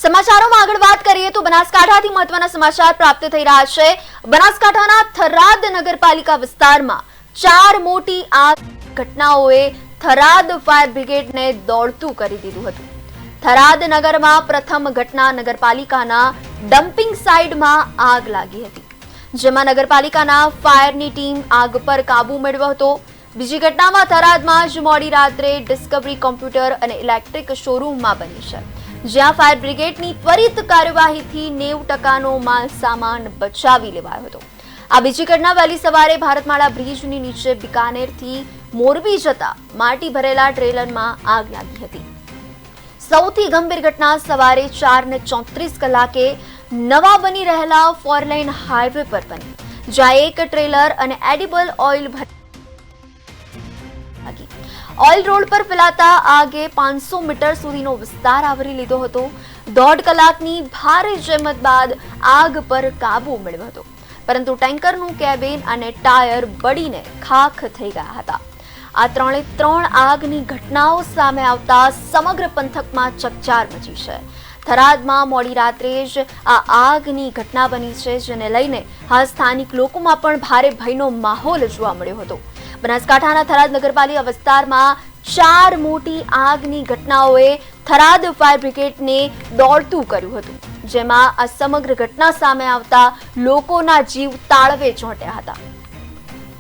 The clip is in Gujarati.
સમાચારોમાં આગળ વાત કરીએ તો બનાસકાંઠાથી મહત્વના સમાચાર પ્રાપ્ત થઈ રહ્યા છે। બનાસકાંઠાના થરાદ નગરપાલિકા વિસ્તારમાં 4 મોટી આગ ઘટનાઓએ થરાદ ફાયર બ્રિગેડને દોડતું કરી દીધું હતું। થરાદ નગરમાં પ્રથમ ઘટના નગરપાલિકાના ડમ્પિંગ સાઇટમાં આગ લાગી હતી, જેમાં નગરપાલિકાના ફાયરની ટીમ આગ પર કાબુ મેળવ્યો હતો। બીજી ઘટનામાં થરાદમાં જ મોડી રાત્રે ડિસ્કવરી કોમ્પ્યુટર અને ઇલેક્ટ્રિક શોરૂમમાં બની છે, જ્યાં ફાયર બ્રિગેડની ત્વરિત કાર્યવાહીથી 90% માલ સામાન બચાવી લેવાયો હતો। આ બીજી ઘટના વહેલી સવારે ભારતમાળા બ્રિજની નીચે બિકાનેરથી મોરબી જતા માટી ભરેલા ટ્રેલરમાં આગ લાગી હતી। સૌથી ગંભીર ઘટના સવારે 4:34 કલાકે નવા બની રહેલા 4 લેન હાઈવે પર બની, જ્યાં એક ટ્રેલર અને એડિબલ ઓઇલ ઓઇલ રોડ પર ફેલાતા આગે 500 મીટર સુધીનો વિસ્તાર આવરી લીધો હતો। 1.5 કલાકની ભારે જહેમત બાદ આગ પર કાબુ મેળવ્યો હતો, પરંતુ ટેન્કરનું કેબિન અને ટાયર બળીને ખાખ થઈ ગયા હતા। આ ત્રણે આગની ઘટનાઓ સામે આવતા સમગ્ર પંથકમાં ચકચાર મચી છે। થરાદમાં મોડી રાત્રે જ આ આગની ઘટના બની છે, જેને લઈને હાલ સ્થાનિક લોકોમાં પણ ભારે ભયનો માહોલ જોવા મળ્યો હતો। બનાસકાંઠાના થરાદ નગરપાલિકા વિસ્તારમાં 4 મોટી આગની ઘટનાઓએ થરાદ ફાયર બ્રિગેડને દોડતું કર્યું હતું, જેમાં આ સમગ્ર ઘટના સામે આવતા લોકોના જીવ તાળવે ચોંટ્યા હતા।